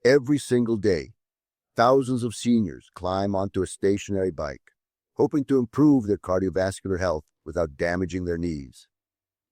Every single day, thousands of seniors climb onto a stationary bike, hoping to improve their cardiovascular health without damaging their knees.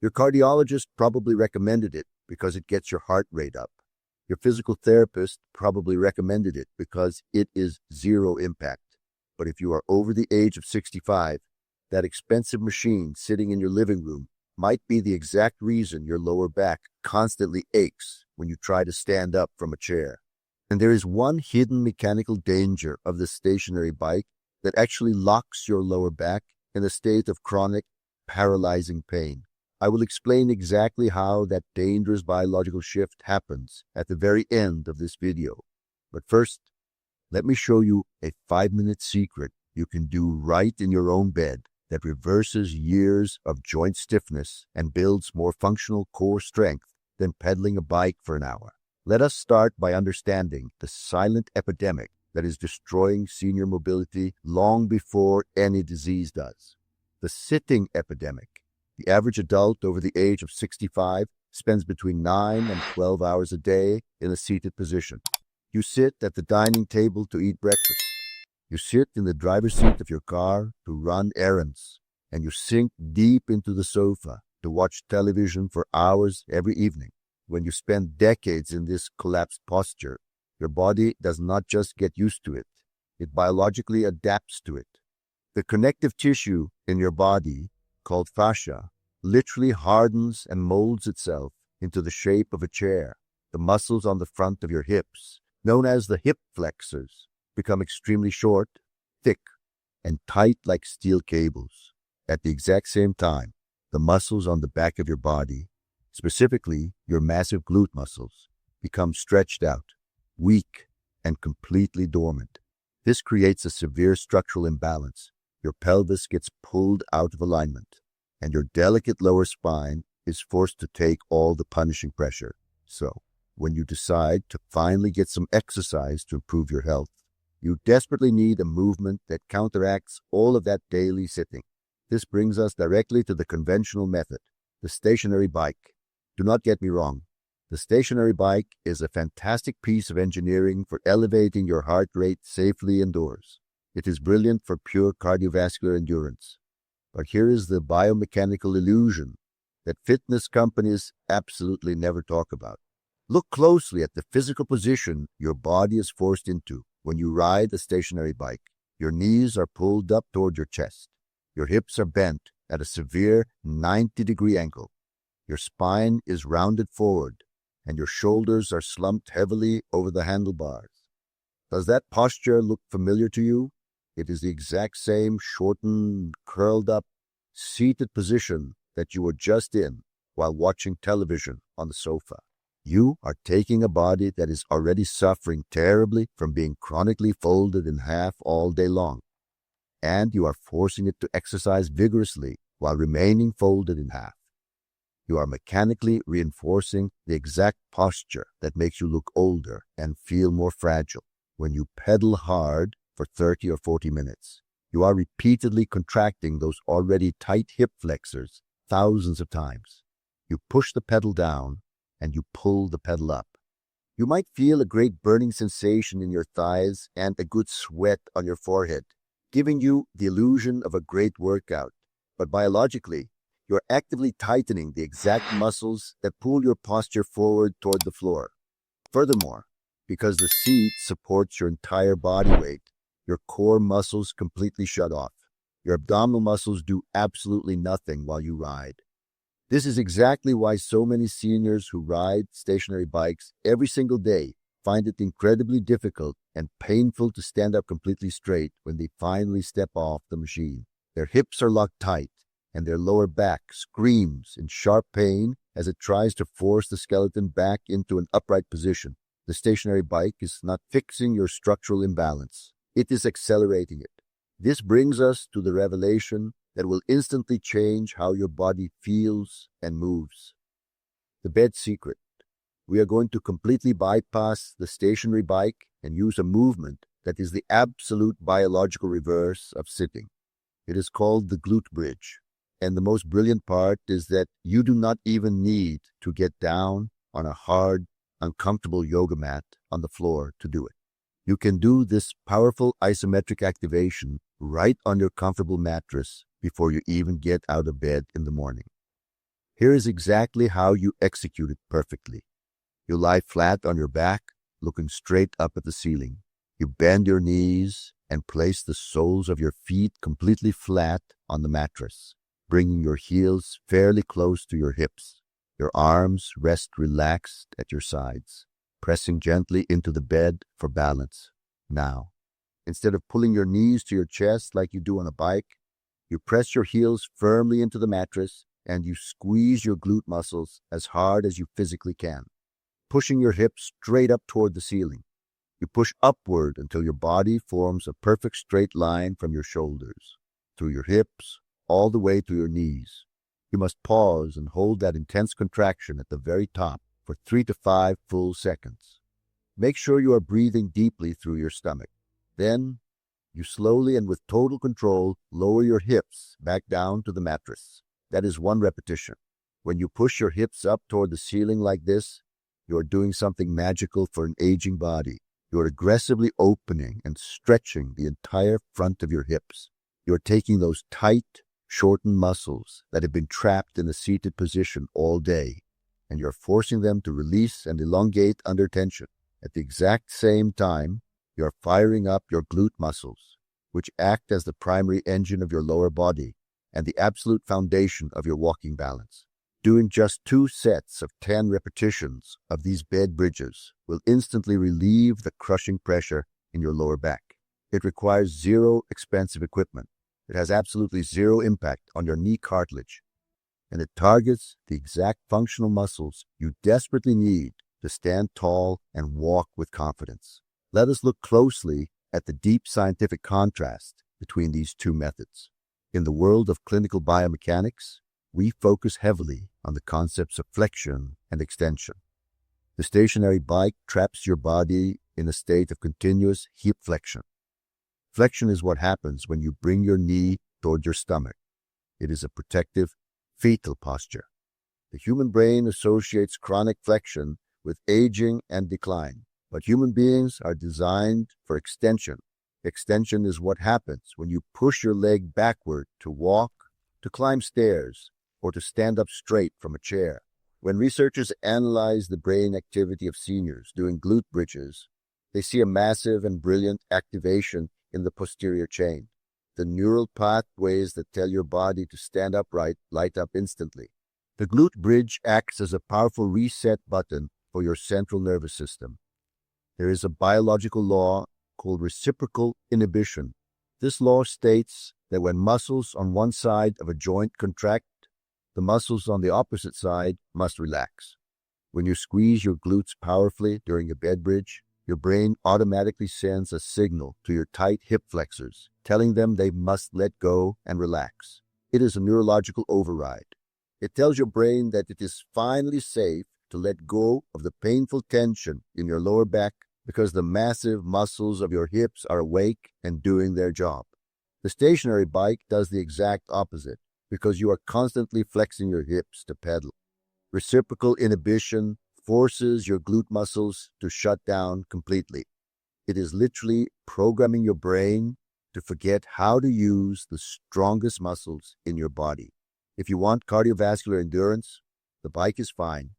Your cardiologist probably recommended it because it gets your heart rate up. Your physical therapist probably recommended it because it is zero impact. But if you are over the age of 65, that expensive machine sitting in your living room might be the exact reason your lower back constantly aches when you try to stand up from a chair. And there is one hidden mechanical danger of the stationary bike that actually locks your lower back in a state of chronic, paralyzing pain. I will explain exactly how that dangerous biological shift happens at the very end of this video. But first, let me show you a 5-minute secret you can do right in your own bed that reverses years of joint stiffness and builds more functional core strength than pedaling a bike for an hour. Let us start by understanding the silent epidemic that is destroying senior mobility long before any disease does. The sitting epidemic. The average adult over the age of 65 spends between 9 and 12 hours a day in a seated position. You sit at the dining table to eat breakfast. You sit in the driver's seat of your car to run errands. And you sink deep into the sofa to watch television for hours every evening. When you spend decades in this collapsed posture, your body does not just get used to it, it biologically adapts to it. The connective tissue in your body, called fascia, literally hardens and molds itself into the shape of a chair. The muscles on the front of your hips, known as the hip flexors, become extremely short, thick, and tight like steel cables. At the exact same time, the muscles on the back of your body, specifically your massive glute muscles, become stretched out, weak, and completely dormant. This creates a severe structural imbalance. Your pelvis gets pulled out of alignment, and your delicate lower spine is forced to take all the punishing pressure. So, when you decide to finally get some exercise to improve your health, you desperately need a movement that counteracts all of that daily sitting. This brings us directly to the conventional method, the stationary bike. Do not get me wrong. The stationary bike is a fantastic piece of engineering for elevating your heart rate safely indoors. It is brilliant for pure cardiovascular endurance. But here is the biomechanical illusion that fitness companies absolutely never talk about. Look closely at the physical position your body is forced into when you ride a stationary bike. Your knees are pulled up toward your chest. Your hips are bent at a severe 90-degree angle. Your spine is rounded forward, and your shoulders are slumped heavily over the handlebars. Does that posture look familiar to you? It is the exact same shortened, curled up, seated position that you were just in while watching television on the sofa. You are taking a body that is already suffering terribly from being chronically folded in half all day long, and you are forcing it to exercise vigorously while remaining folded in half. You are mechanically reinforcing the exact posture that makes you look older and feel more fragile. When you pedal hard for 30 or 40 minutes, you are repeatedly contracting those already tight hip flexors thousands of times. You push the pedal down and you pull the pedal up. You might feel a great burning sensation in your thighs and a good sweat on your forehead, giving you the illusion of a great workout. But biologically, you're actively tightening the exact muscles that pull your posture forward toward the floor. Furthermore, because the seat supports your entire body weight, your core muscles completely shut off. Your abdominal muscles do absolutely nothing while you ride. This is exactly why so many seniors who ride stationary bikes every single day find it incredibly difficult and painful to stand up completely straight when they finally step off the machine. Their hips are locked tight, and their lower back screams in sharp pain as it tries to force the skeleton back into an upright position. The stationary bike is not fixing your structural imbalance. It is accelerating it. This brings us to the revelation that will instantly change how your body feels and moves. The bed secret. We are going to completely bypass the stationary bike and use a movement that is the absolute biological reverse of sitting. It is called the glute bridge. And the most brilliant part is that you do not even need to get down on a hard, uncomfortable yoga mat on the floor to do it. You can do this powerful isometric activation right on your comfortable mattress before you even get out of bed in the morning. Here is exactly how you execute it perfectly. You lie flat on your back, looking straight up at the ceiling. You bend your knees and place the soles of your feet completely flat on the mattress, bringing your heels fairly close to your hips. Your arms rest relaxed at your sides, pressing gently into the bed for balance. Now, instead of pulling your knees to your chest like you do on a bike, you press your heels firmly into the mattress and you squeeze your glute muscles as hard as you physically can, pushing your hips straight up toward the ceiling. You push upward until your body forms a perfect straight line from your shoulders, through your hips, all the way to your knees. You must pause and hold that intense contraction at the very top for 3 to 5 full seconds. Make sure you are breathing deeply through your stomach. Then, you slowly and with total control lower your hips back down to the mattress. That is 1 repetition. When you push your hips up toward the ceiling like this, you are doing something magical for an aging body. You are aggressively opening and stretching the entire front of your hips. You are taking those tight, shortened muscles that have been trapped in a seated position all day, and you are forcing them to release and elongate under tension. At the exact same time, you are firing up your glute muscles, which act as the primary engine of your lower body and the absolute foundation of your walking balance. Doing just 2 sets of 10 repetitions of these bed bridges will instantly relieve the crushing pressure in your lower back. It requires 0 expensive equipment. It has absolutely 0 impact on your knee cartilage, and it targets the exact functional muscles you desperately need to stand tall and walk with confidence. Let us look closely at the deep scientific contrast between these 2 methods. In the world of clinical biomechanics, we focus heavily on the concepts of flexion and extension. The stationary bike traps your body in a state of continuous hip flexion. Flexion is what happens when you bring your knee toward your stomach. It is a protective, fetal posture. The human brain associates chronic flexion with aging and decline, but human beings are designed for extension. Extension is what happens when you push your leg backward to walk, to climb stairs, or to stand up straight from a chair. When researchers analyze the brain activity of seniors doing glute bridges, they see a massive and brilliant activation in the posterior chain. The neural pathways that tell your body to stand upright light up instantly. The glute bridge acts as a powerful reset button for your central nervous system. There is a biological law called reciprocal inhibition. This law states that when muscles on one side of a joint contract, the muscles on the opposite side must relax. When you squeeze your glutes powerfully during a bed bridge, your brain automatically sends a signal to your tight hip flexors, telling them they must let go and relax. It is a neurological override. It tells your brain that it is finally safe to let go of the painful tension in your lower back because the massive muscles of your hips are awake and doing their job. The stationary bike does the exact opposite because you are constantly flexing your hips to pedal. Reciprocal inhibition forces your glute muscles to shut down completely. It is literally programming your brain to forget how to use the strongest muscles in your body. If you want cardiovascular endurance, the bike is fine.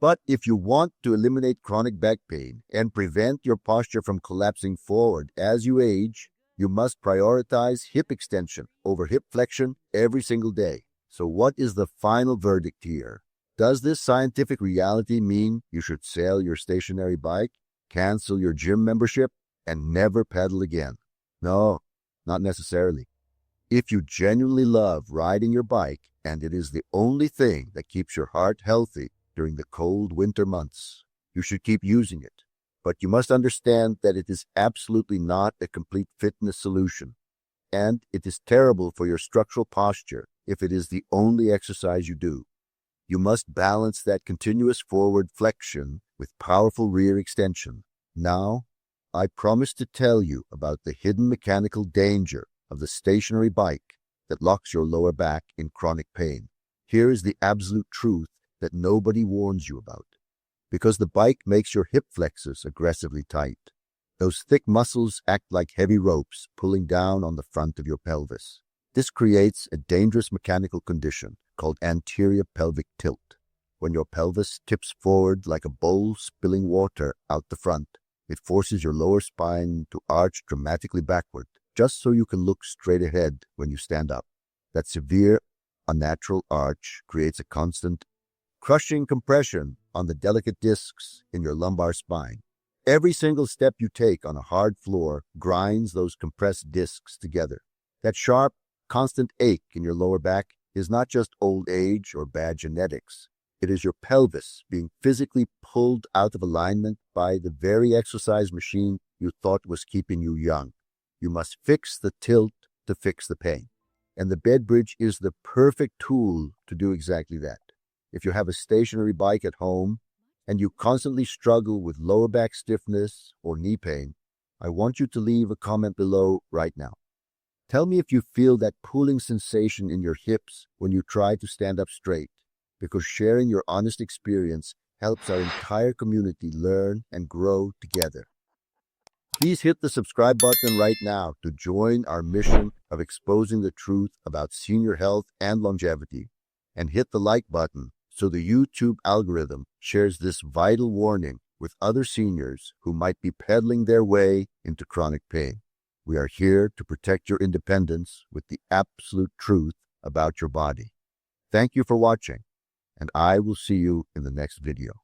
But if you want to eliminate chronic back pain and prevent your posture from collapsing forward as you age, you must prioritize hip extension over hip flexion every single day. So what is the final verdict here? Does this scientific reality mean you should sell your stationary bike, cancel your gym membership, and never pedal again? No, not necessarily. If you genuinely love riding your bike and it is the only thing that keeps your heart healthy during the cold winter months, you should keep using it. But you must understand that it is absolutely not a complete fitness solution, and it is terrible for your structural posture if it is the only exercise you do. You must balance that continuous forward flexion with powerful rear extension. Now, I promise to tell you about the hidden mechanical danger of the stationary bike that locks your lower back in chronic pain. Here is the absolute truth that nobody warns you about. Because the bike makes your hip flexors aggressively tight. Those thick muscles act like heavy ropes pulling down on the front of your pelvis. This creates a dangerous mechanical condition called anterior pelvic tilt. When your pelvis tips forward like a bowl spilling water out the front, it forces your lower spine to arch dramatically backward, just so you can look straight ahead when you stand up. That severe, unnatural arch creates a constant, crushing compression on the delicate discs in your lumbar spine. Every single step you take on a hard floor grinds those compressed discs together. That sharp, constant ache in your lower back is not just old age or bad genetics. It is your pelvis being physically pulled out of alignment by the very exercise machine you thought was keeping you young. You must fix the tilt to fix the pain. And the bed bridge is the perfect tool to do exactly that. If you have a stationary bike at home and you constantly struggle with lower back stiffness or knee pain, I want you to leave a comment below right now. Tell me if you feel that pulling sensation in your hips when you try to stand up straight, because sharing your honest experience helps our entire community learn and grow together. Please hit the subscribe button right now to join our mission of exposing the truth about senior health and longevity, and hit the like button so the YouTube algorithm shares this vital warning with other seniors who might be peddling their way into chronic pain. We are here to protect your independence with the absolute truth about your body. Thank you for watching, and I will see you in the next video.